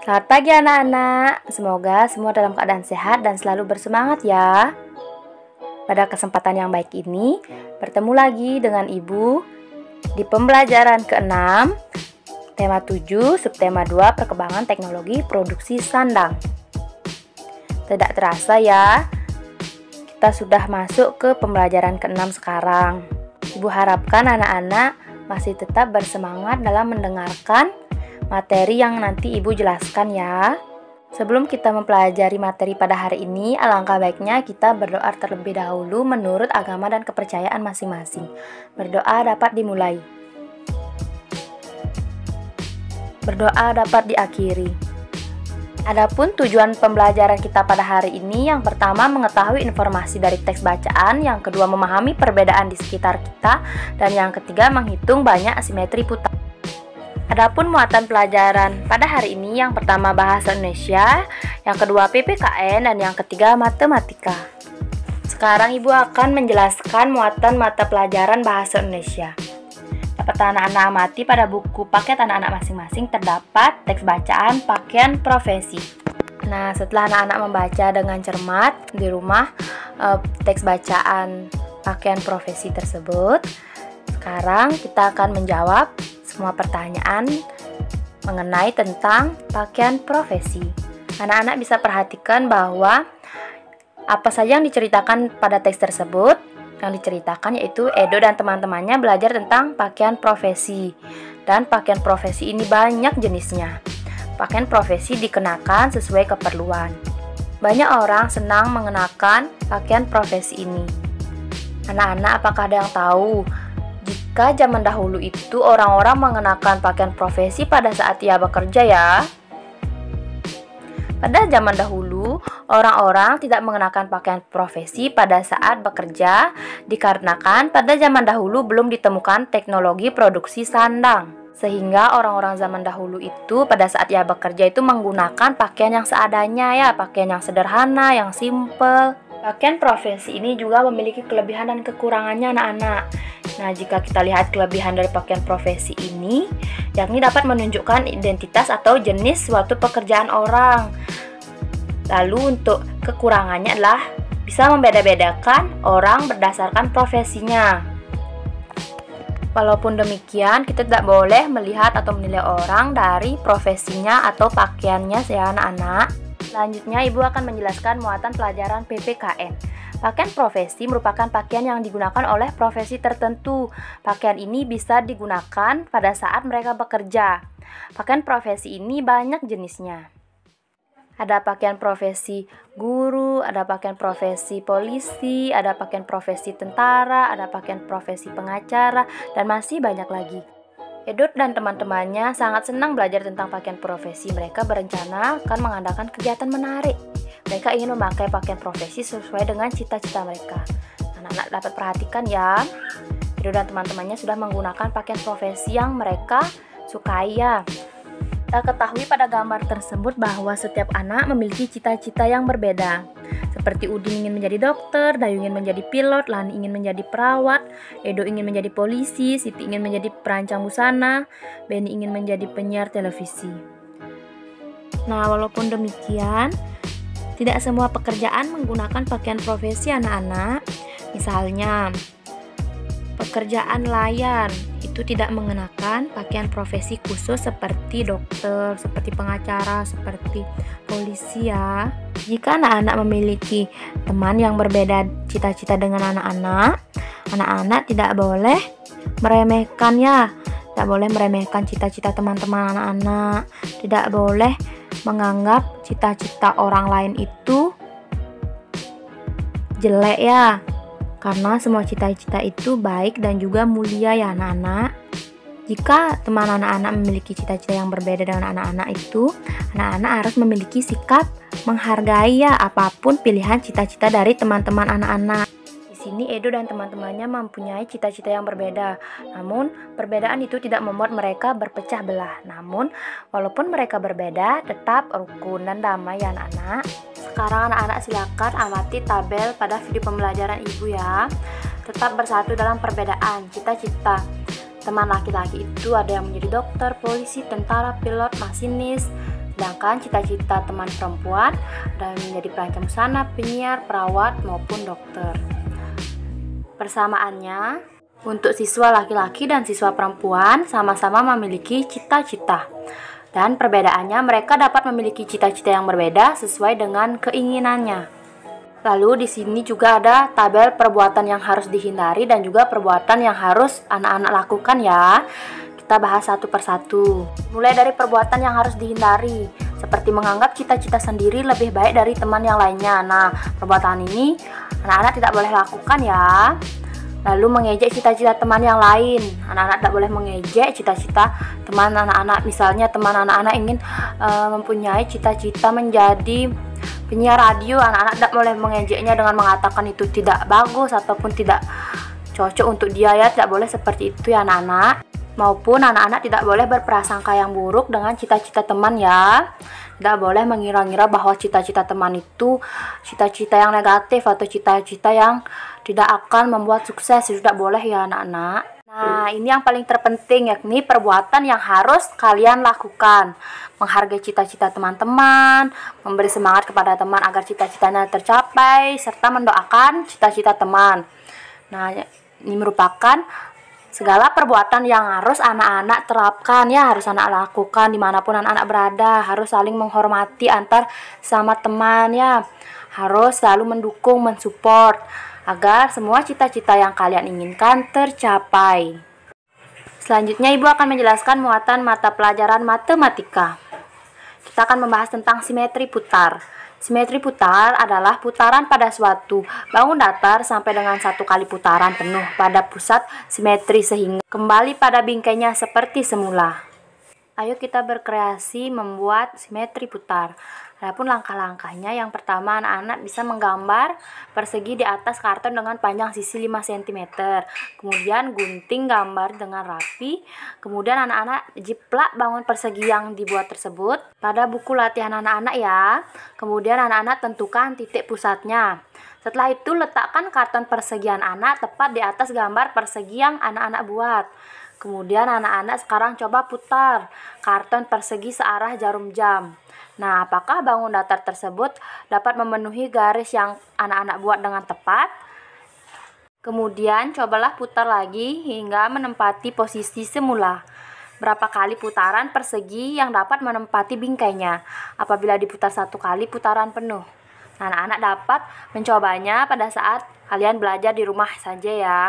Selamat pagi anak-anak, semoga semua dalam keadaan sehat dan selalu bersemangat ya. Pada kesempatan yang baik ini, bertemu lagi dengan Ibu di pembelajaran ke-6, tema 7, subtema 2, perkembangan teknologi produksi sandang. Tidak terasa ya, kita sudah masuk ke pembelajaran ke-6 sekarang. Ibu harapkan anak-anak masih tetap bersemangat dalam mendengarkan materi yang nanti Ibu jelaskan ya. Sebelum kita mempelajari materi pada hari ini, alangkah baiknya kita berdoa terlebih dahulu menurut agama dan kepercayaan masing-masing. Berdoa dapat dimulai. Berdoa dapat diakhiri. Adapun tujuan pembelajaran kita pada hari ini, yang pertama mengetahui informasi dari teks bacaan, yang kedua memahami perbedaan di sekitar kita, dan yang ketiga menghitung banyak asimetri putaran. Adapun muatan pelajaran pada hari ini, yang pertama bahasa Indonesia, yang kedua PPKN, dan yang ketiga matematika. Sekarang Ibu akan menjelaskan muatan mata pelajaran bahasa Indonesia. Dapat anak-anak amati pada buku paket anak-anak masing-masing terdapat teks bacaan pakaian profesi. Nah, setelah anak-anak membaca dengan cermat di rumah teks bacaan pakaian profesi tersebut, sekarang kita akan menjawab semua pertanyaan mengenai tentang pakaian profesi. Anak-anak bisa perhatikan bahwa apa saja yang diceritakan pada teks tersebut. Yang diceritakan yaitu Edo dan teman-temannya belajar tentang pakaian profesi. Dan pakaian profesi ini banyak jenisnya. Pakaian profesi dikenakan sesuai keperluan. Banyak orang senang mengenakan pakaian profesi ini. Anak-anak, apakah ada yang tahu jika zaman dahulu itu orang-orang mengenakan pakaian profesi pada saat ia bekerja ya? Pada zaman dahulu, orang-orang tidak mengenakan pakaian profesi pada saat bekerja dikarenakan pada zaman dahulu belum ditemukan teknologi produksi sandang. Sehingga orang-orang zaman dahulu itu pada saat ia bekerja itu menggunakan pakaian yang seadanya ya, pakaian yang sederhana, yang simple. Pakaian profesi ini juga memiliki kelebihan dan kekurangannya anak-anak. Nah, jika kita lihat kelebihan dari pakaian profesi ini, yakni dapat menunjukkan identitas atau jenis suatu pekerjaan orang. Lalu untuk kekurangannya adalah bisa membeda-bedakan orang berdasarkan profesinya. Walaupun demikian, kita tidak boleh melihat atau menilai orang dari profesinya atau pakaiannya ya anak-anak. Selanjutnya, Ibu akan menjelaskan muatan pelajaran PPKN. Pakaian profesi merupakan pakaian yang digunakan oleh profesi tertentu. Pakaian ini bisa digunakan pada saat mereka bekerja. Pakaian profesi ini banyak jenisnya. Ada pakaian profesi guru, ada pakaian profesi polisi, ada pakaian profesi tentara, ada pakaian profesi pengacara, dan masih banyak lagi. Edo dan teman-temannya sangat senang belajar tentang pakaian profesi. Mereka berencana akan mengadakan kegiatan menarik. Mereka ingin memakai pakaian profesi sesuai dengan cita-cita mereka. Anak-anak dapat perhatikan ya, Edo dan teman-temannya sudah menggunakan pakaian profesi yang mereka sukai ya. Kita ketahui pada gambar tersebut bahwa setiap anak memiliki cita-cita yang berbeda. Seperti Udin ingin menjadi dokter, Dayu ingin menjadi pilot, Lani ingin menjadi perawat, Edo ingin menjadi polisi, Siti ingin menjadi perancang busana, Beni ingin menjadi penyiar televisi. Nah, walaupun demikian, tidak semua pekerjaan menggunakan pakaian profesi anak-anak. Misalnya, pekerjaan nelayan itu tidak mengenakan pakaian profesi khusus seperti dokter, seperti pengacara, seperti polisi ya. Jika anak-anak memiliki teman yang berbeda cita-cita dengan anak-anak, anak-anak tidak boleh meremehkan ya. Tidak boleh meremehkan cita-cita teman-teman anak-anak. Tidak boleh menganggap cita-cita orang lain itu jelek ya. Karena semua cita-cita itu baik dan juga mulia ya anak-anak. Jika teman anak-anak memiliki cita-cita yang berbeda dengan anak-anak itu, anak-anak harus memiliki sikap menghargai ya apapun pilihan cita-cita dari teman-teman anak-anak. Di sini Edo dan teman-temannya mempunyai cita-cita yang berbeda. Namun, perbedaan itu tidak membuat mereka berpecah belah. Namun, walaupun mereka berbeda, tetap rukun dan damai ya anak-anak. Sekarang anak-anak silakan amati tabel pada video pembelajaran Ibu ya. Tetap bersatu dalam perbedaan cita-cita. Teman laki-laki itu ada yang menjadi dokter, polisi, tentara, pilot, masinis, Sedangkan cita-cita teman perempuan adalah menjadi perancang busana, penyiar, perawat, maupun dokter. Persamaannya, untuk siswa laki-laki dan siswa perempuan sama-sama memiliki cita-cita. Dan perbedaannya, mereka dapat memiliki cita-cita yang berbeda sesuai dengan keinginannya. Lalu di sini juga ada tabel perbuatan yang harus dihindari dan juga perbuatan yang harus anak-anak lakukan ya. Kita bahas satu persatu. Mulai dari perbuatan yang harus dihindari, seperti menganggap cita-cita sendiri lebih baik dari teman yang lainnya. Nah, perbuatan ini anak-anak tidak boleh lakukan ya. Lalu mengejek cita-cita teman yang lain. Anak-anak tidak boleh mengejek cita-cita teman anak-anak. Misalnya teman anak-anak ingin mempunyai cita-cita menjadi penyiar radio, anak-anak tidak boleh mengejeknya dengan mengatakan itu tidak bagus ataupun tidak cocok untuk dia ya. Tidak boleh seperti itu ya anak-anak. Maupun anak-anak tidak boleh berprasangka yang buruk dengan cita-cita teman ya. Tidak boleh mengira-ngira bahwa cita-cita teman itu cita-cita yang negatif atau cita-cita yang tidak akan membuat sukses. Tidak boleh ya anak-anak. Nah, ini yang paling terpenting, yakni perbuatan yang harus kalian lakukan. Menghargai cita-cita teman-teman, memberi semangat kepada teman agar cita-citanya tercapai, serta mendoakan cita-cita teman. Nah, ini merupakan segala perbuatan yang harus anak-anak terapkan ya, harus anak lakukan dimanapun anak-anak berada. Harus saling menghormati antar sama teman ya, harus selalu mendukung, mensupport agar semua cita-cita yang kalian inginkan tercapai. Selanjutnya Ibu akan menjelaskan muatan mata pelajaran matematika. Kita akan membahas tentang simetri putar. Simetri putar adalah putaran pada suatu bangun datar sampai dengan satu kali putaran penuh pada pusat simetri sehingga kembali pada bingkainya seperti semula. Ayo kita berkreasi membuat simetri putar. Adapun langkah-langkahnya, yang pertama anak-anak bisa menggambar persegi di atas karton dengan panjang sisi 5 cm. Kemudian gunting gambar dengan rapi. Kemudian anak-anak jiplak bangun persegi yang dibuat tersebut pada buku latihan anak-anak ya. Kemudian anak-anak tentukan titik pusatnya. Setelah itu letakkan karton persegi anak tepat di atas gambar persegi yang anak-anak buat. Kemudian anak-anak sekarang coba putar karton persegi searah jarum jam. Nah, apakah bangun datar tersebut dapat memenuhi garis yang anak-anak buat dengan tepat? Kemudian cobalah putar lagi hingga menempati posisi semula. Berapa kali putaran persegi yang dapat menempati bingkainya? Apabila diputar satu kali putaran penuh. Nah, anak-anak dapat mencobanya pada saat kalian belajar di rumah saja ya.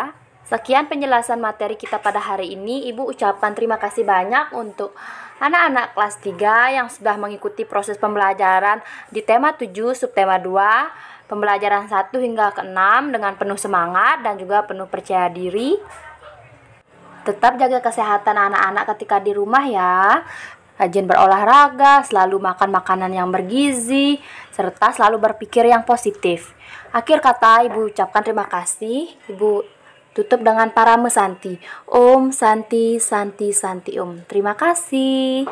Sekian penjelasan materi kita pada hari ini. Ibu ucapkan terima kasih banyak untuk anak-anak kelas 3 yang sudah mengikuti proses pembelajaran di tema 7 subtema 2, pembelajaran 1 hingga ke-6 dengan penuh semangat dan juga penuh percaya diri. Tetap jaga kesehatan anak-anak ketika di rumah ya. Rajin berolahraga, selalu makan makanan yang bergizi, serta selalu berpikir yang positif. Akhir kata, Ibu ucapkan terima kasih. Ibu tutup dengan para mesanti. Om Santi Santi Santi Om. Terima kasih.